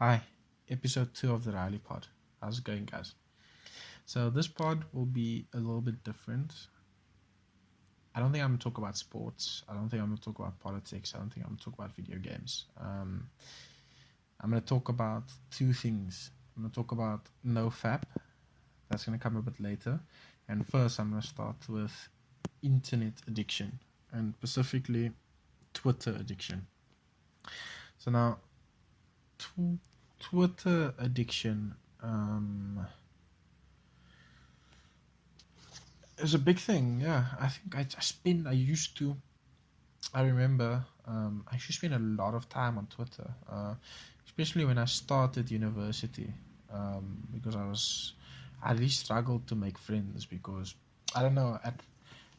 Hi, Episode 2 of the Riley Pod. How's it going, guys? So, this pod will be a little bit different. I don't think I'm going to talk about sports. I don't think I'm going to talk about politics. I don't think I'm going to talk about video games. I'm going to talk about two things. I'm going to talk about NoFap. That's going to come a bit later. And first, I'm going to start with internet addiction, and specifically Twitter addiction. So, now, Twitter addiction. It's a big thing, yeah. I think I remember, I used to spend a lot of time on Twitter, especially when I started university, because I really struggled to make friends because, I don't know,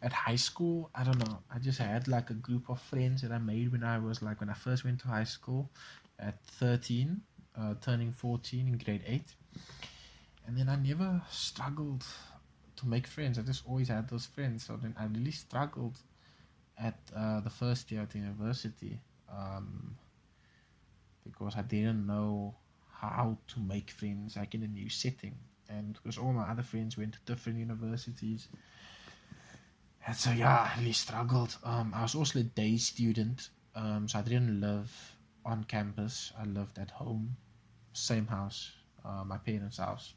at high school, I don't know, I just had like a group of friends that I made when I first went to high school at 13, turning 14 in grade 8. And then I never struggled to make friends. I just always had those friends. So then I really struggled at the first year at university, um, because I didn't know how to make friends like in a new setting. And because all my other friends went to different universities. And so yeah, I really struggled. I was also a day student, so I didn't live on campus. I lived at home, same house, my parents' house.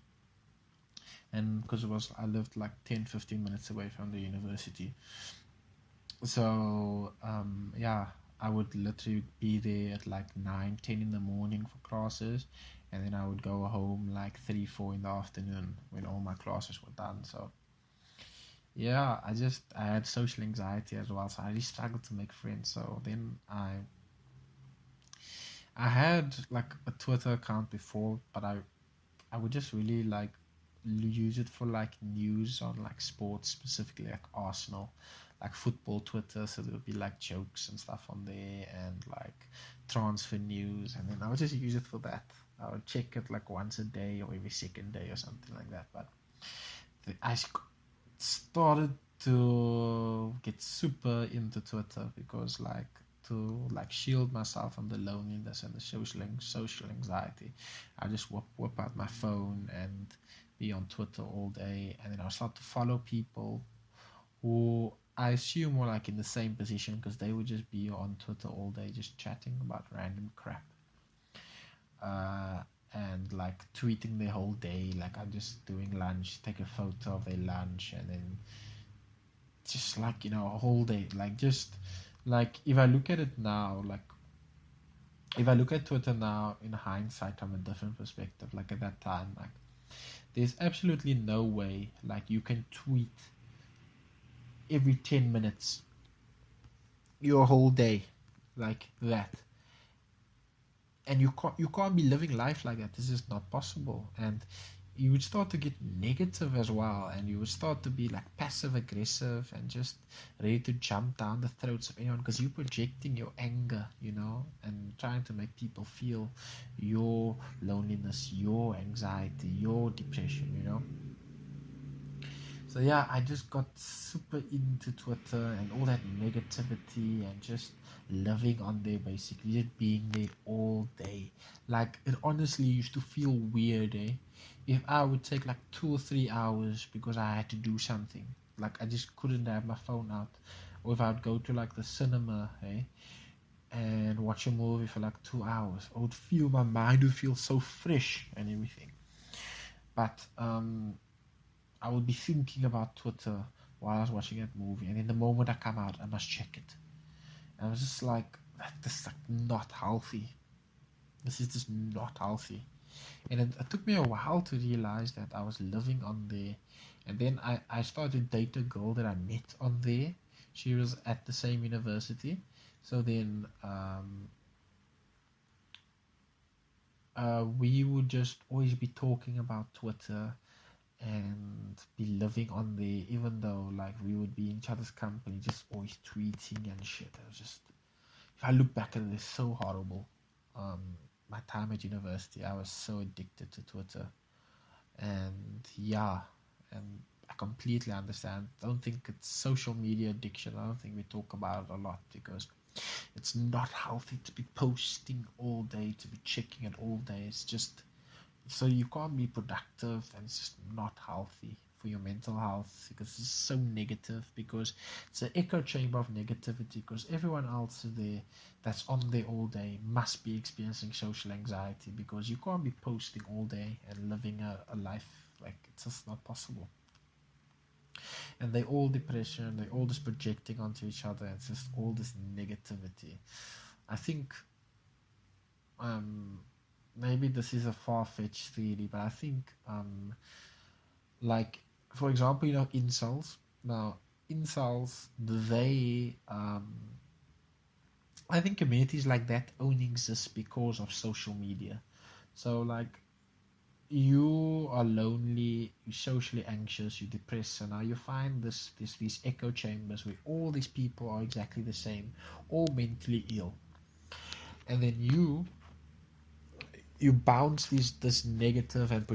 And because I lived like 10-15 minutes away from the university, so yeah, I would literally be there at like 9-10 in the morning for classes, and then I would go home like 3-4 in the afternoon when all my classes were done. So yeah, I had social anxiety as well, so I really struggled to make friends. So then I had like a Twitter account before, but I would just really like use it for like news on like sports, specifically like Arsenal, like football Twitter. So there would be like jokes and stuff on there, and like transfer news, and then I would just use it for that. I would check it like once a day or every second day or something like that. But I started to get super into Twitter because like to like shield myself from the loneliness and the social anxiety. I just whip out my phone and be on Twitter all day, and then I'll start to follow people who I assume were like in the same position because they would just be on Twitter all day just chatting about random crap. Uh, and like tweeting their whole day, like I'm just doing lunch, take a photo of their lunch, and then just like a whole day, like just like if I look at it now, like if I look at Twitter now in hindsight from a different perspective, like at that time, like there's absolutely no way like you can tweet every 10 minutes your whole day like that, and you can't be living life like that. This is not possible. And you would start to get negative as well, and you would start to be like passive aggressive and just ready to jump down the throats of anyone because you're projecting your anger, and trying to make people feel your loneliness, your anxiety, your depression, so yeah, I just got super into Twitter and all that negativity and just living on there, basically just being there all day. Like it honestly used to feel weird, if I would take like 2 or 3 hours because I had to do something. Like I just couldn't have my phone out. Or if I'd go to like the cinema, and watch a movie for like 2 hours, I would feel my mind would feel so fresh and everything. But I would be thinking about Twitter while I was watching that movie, and in the moment I come out, I must check it. And I was just like, this is like not healthy. This is just not healthy. And it took me a while to realize that I was living on there. And then I started to date a girl that I met on there. She was at the same university. So then we would just always be talking about Twitter and be living on there, even though like we would be in each other's company, just always tweeting and shit. It was just, if I look back at it, it's so horrible. Um, my time at university, I was so addicted to Twitter, and yeah, and I completely understand. I don't think it's social media addiction. I don't think we talk about it a lot because It's not healthy to be posting all day, to be checking it all day. It's just so you can't be productive, and it's just not healthy for your mental health because it's so negative, because it's an echo chamber of negativity, because everyone else there that's on there all day must be experiencing social anxiety, because you can't be posting all day and living a life like it's just not possible. And they all depression, they all just projecting onto each other. It's just all this negativity. I think maybe this is a far-fetched theory, but I think like for example, incels. Now incels, they I think communities like that only exist because of social media. So like you are lonely, you're socially anxious, you're depressed, so now you find these echo chambers where all these people are exactly the same, all mentally ill, and then you bounce this negative and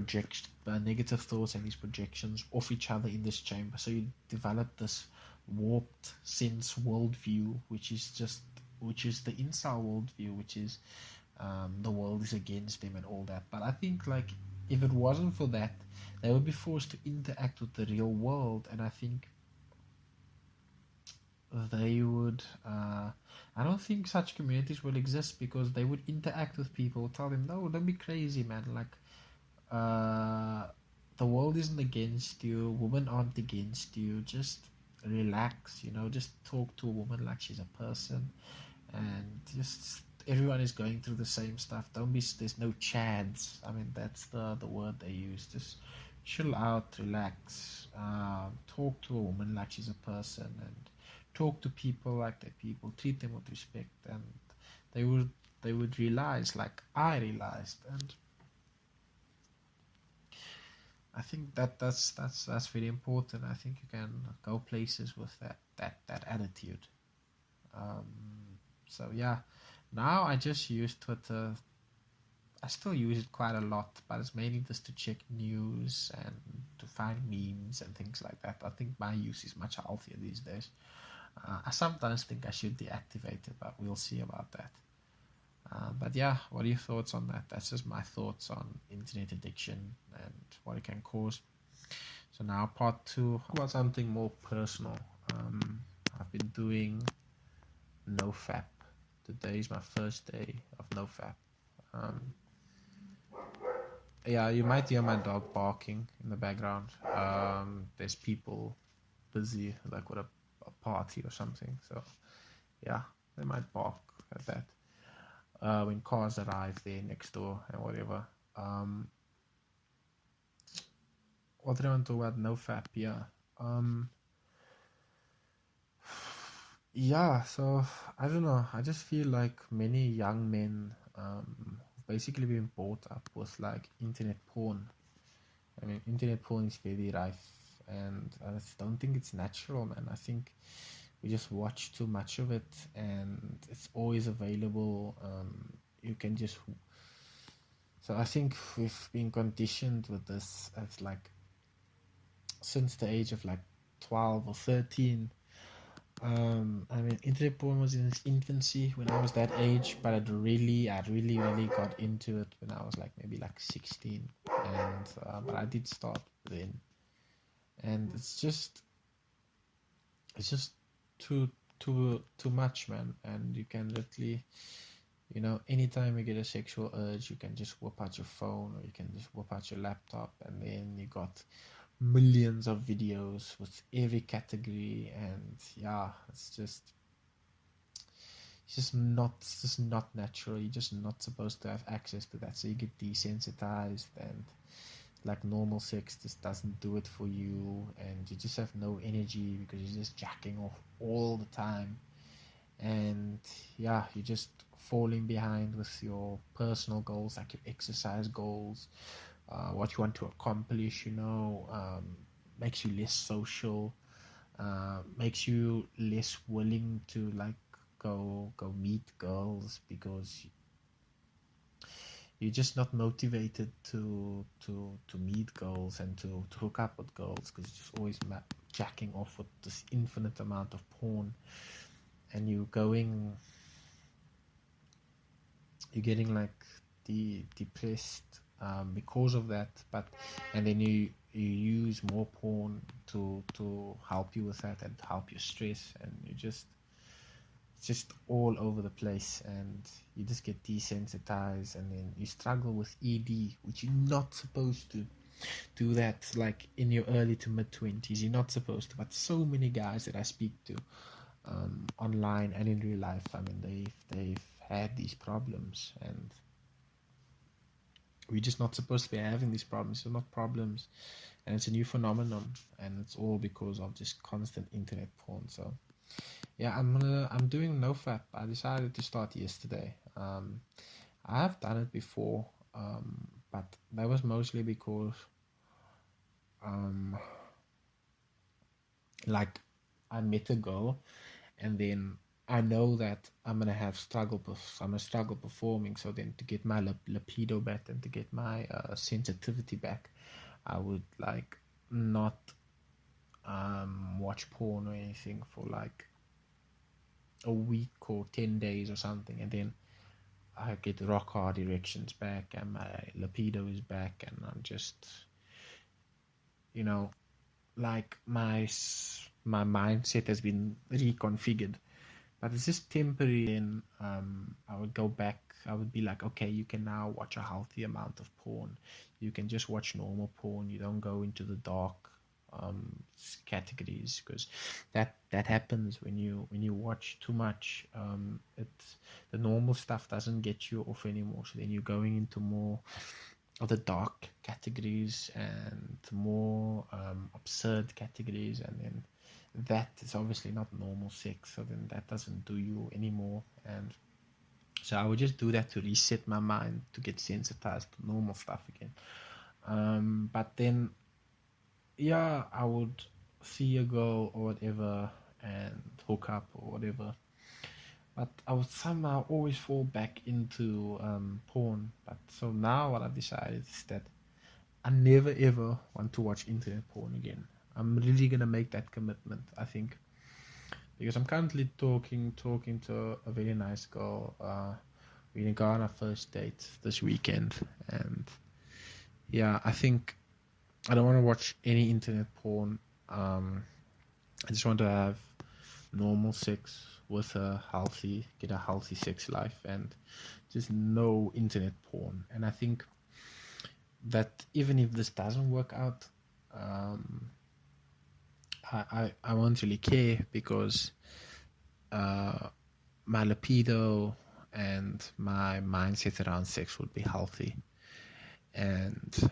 negative thoughts and these projections off each other in this chamber. So you develop this warped sense worldview, which is the incel worldview, which is the world is against them and all that. But I think like if it wasn't for that, they would be forced to interact with the real world, and I think they would. I don't think such communities will exist because they would interact with people, tell them, no, don't be crazy, man. Like, the world isn't against you. Women aren't against you. Just relax. Just talk to a woman like she's a person, and just everyone is going through the same stuff. Don't be. There's no chads. I mean, that's the word they use. Just chill out, relax. Talk to a woman like she's a person, and talk to people like they're people. Treat them with respect, and they would realize, like I realized, and I think that's very important. I think you can go places with that attitude. Um, so yeah, now I just use Twitter. I still use it quite a lot, but it's mainly just to check news and to find memes and things like that. I think my use is much healthier these days. I sometimes think I should deactivate it, but we'll see about that. But yeah, what are your thoughts on that? That's just my thoughts on internet addiction and what it can cause. So now part two, about something more personal. I've been doing NoFap. Today is my first day of NoFap. Um, yeah, you might hear my dog barking in the background. There's people busy, like with a party or something. So yeah, they might bark at that. When cars arrive there next door and whatever. What did I want to talk about? NoFap, yeah. Yeah, so I don't know. I just feel like many young men basically been brought up with like internet porn. I mean, internet porn is very rife, and I just don't think it's natural, man. I think we just watch too much of it, and it's always available. You can just. So I think we've been conditioned with this as like since the age of like 12 or 13. I mean, internet porn was in its infancy when I was that age, but I really got into it when I was like maybe like 16, and but I did start then, and it's just too much, man. And you can literally, anytime you get a sexual urge, you can just whip out your phone, or you can just whip out your laptop, and then you got millions of videos with every category. And yeah, it's just not natural. You're just not supposed to have access to that, so you get desensitized, and like normal sex just doesn't do it for you, and you just have no energy because you're just jacking off all the time. And yeah, you're just falling behind with your personal goals, like your exercise goals, what you want to accomplish, makes you less social, makes you less willing to like go meet girls, because you're just not motivated to meet girls and to hook up with girls, because you're just always jacking off with this infinite amount of porn. and you're getting like depressed because of that. But and then you use more porn to help you with that and help your stress, and you just it's just all over the place, and you just get desensitized, and then you struggle with ED, which you're not supposed to do that like in your early to mid 20s. You're not supposed to, but so many guys that I speak to online and in real life, I mean, they've had these problems, and we're just not supposed to be having these problems. They're not problems, and it's a new phenomenon, and it's all because of just constant internet porn. So yeah, I'm doing NoFap. I decided to start yesterday. I have done it before, but that was mostly because like I met a girl, and then I know that I'm gonna struggle performing. So then, to get my libido back and to get my sensitivity back, I would like not watch porn or anything for like a week or 10 days or something, and then I get rock hard erections back, and my libido is back, and I'm just, you know, like my mindset has been reconfigured, but it's just temporary. Then I would go back. I would be like, okay, you can now watch a healthy amount of porn. You can just watch normal porn. You don't go into the dark categories, because that happens when you watch too much. It's the normal stuff doesn't get you off anymore. So then you're going into more of the dark categories and more absurd categories, and then that is obviously not normal sex, so then that doesn't do you anymore. And so I would just do that to reset my mind, to get sensitized to normal stuff again. But then yeah, I would see a girl or whatever and hook up or whatever, but I would somehow always fall back into porn. But so now what I've decided is that I never ever want to watch internet porn again. I'm really gonna make that commitment, I think, because I'm currently talking to a very nice girl. We're gonna go on our first date this weekend, and yeah, I think I don't want to watch any internet porn. I just want to have normal sex with get a healthy sex life, and just no internet porn. And I think that even if this doesn't work out, I won't really care, because my libido and my mindset around sex would be healthy, and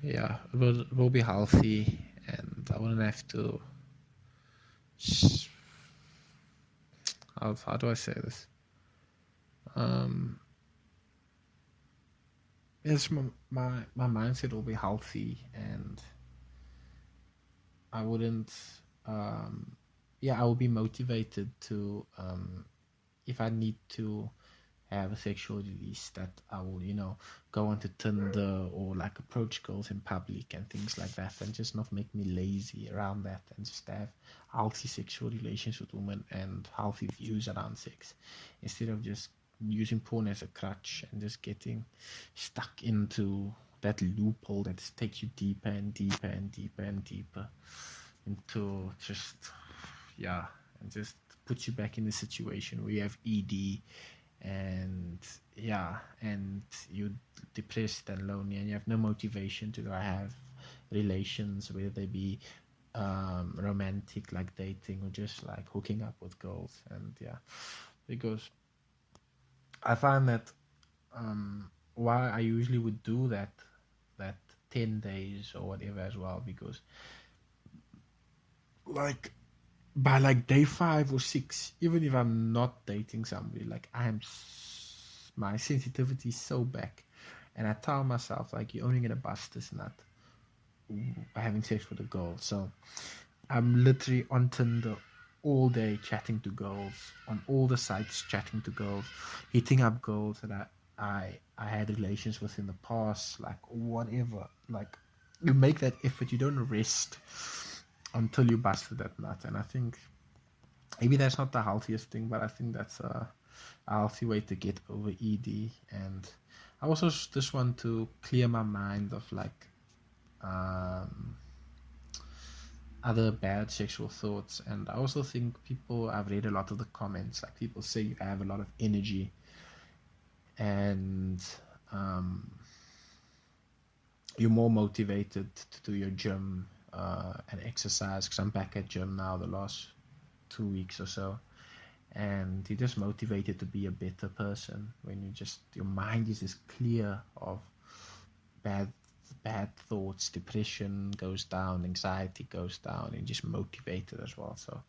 yeah, it will be healthy, and I wouldn't have to. How do I say this? Yes, my mindset will be healthy, and I wouldn't. Yeah, I will be motivated to. If I need to have a sexual release, that I will, go onto Tinder or like approach girls in public and things like that, and just not make me lazy around that, and just have healthy sexual relations with women and healthy views around sex, instead of just using porn as a crutch and just getting stuck into that loophole that takes you deeper and deeper and deeper and deeper into just, yeah, and just puts you back in the situation where you have ED, and yeah, and you're depressed and lonely, and you have no motivation to have relations, whether they be romantic, like dating, or just like hooking up with girls. And yeah, because I find that why I usually would do that 10 days or whatever as well, because like by like day 5 or 6, even if I'm not dating somebody, like my sensitivity is so back, and I tell myself like, you're only gonna bust this nut by having sex with a girl. So I'm literally on Tinder all day, chatting to girls, on all the sites chatting to girls, hitting up girls that I had relations with in the past, like whatever. Like, you make that effort, you don't rest until you busted that nut. And I think maybe that's not the healthiest thing, but I think that's a healthy way to get over ED. And I also just want to clear my mind of like um, other bad sexual thoughts. And I also think people, I've read a lot of the comments, like people say you have a lot of energy and um, you're more motivated to do your gym and exercise, because I'm back at gym now the last 2 weeks or so, and you're just motivated to be a better person when you just, your mind is just clear of bad bad thoughts, depression goes down, anxiety goes down, and just motivated as well. So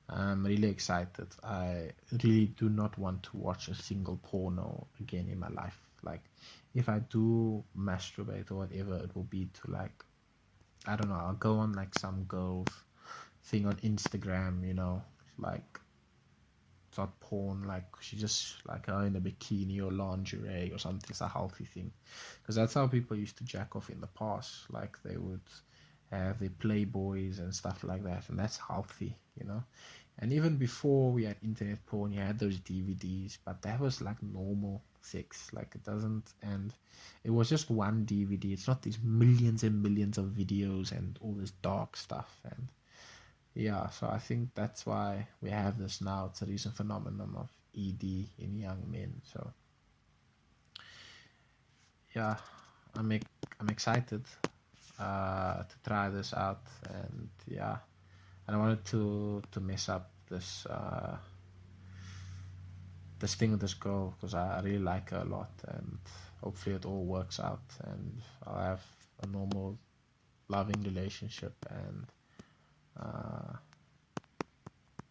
I'm really excited. I really do not want to watch a single porno again in my life. Like, if I do masturbate or whatever, it will be to like, I don't know, I'll go on like some girl's thing on Instagram, like it's not porn, like she just like her in a bikini or lingerie or something. It's a healthy thing, because that's how people used to jack off in the past. Like they would have their playboys and stuff like that, and that's healthy. And even before we had internet porn, you had those DVDs, but that was like normal sex. Like it doesn't, and it was just one DVD. It's not these millions and millions of videos and all this dark stuff. And yeah, so I think that's why we have this now. It's a recent phenomenon of ED in young men. So yeah, I'm excited to try this out, and yeah, and I wanted to mess up this thing with this girl, because I really like her a lot, and hopefully it all works out and I'll have a normal loving relationship and uh,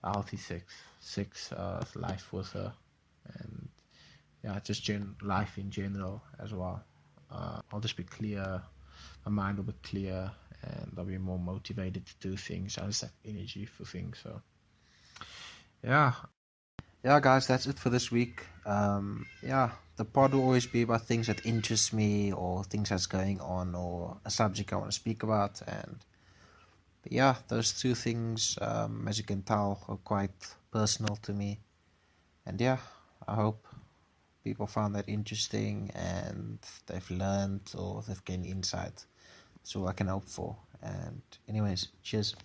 a healthy sex life with her, and yeah, just life in general as well. I'll just be clear, my mind will be clear, and I'll be more motivated to do things. I just have energy for things. So yeah, yeah, guys, that's it for this week. Yeah, the pod will always be about things that interest me, or things that's going on, or a subject I want to speak about. And but yeah, those two things, as you can tell, are quite personal to me. And yeah, I hope people found that interesting and they've learned or they've gained insight. That's all I can hope for. And anyways, cheers.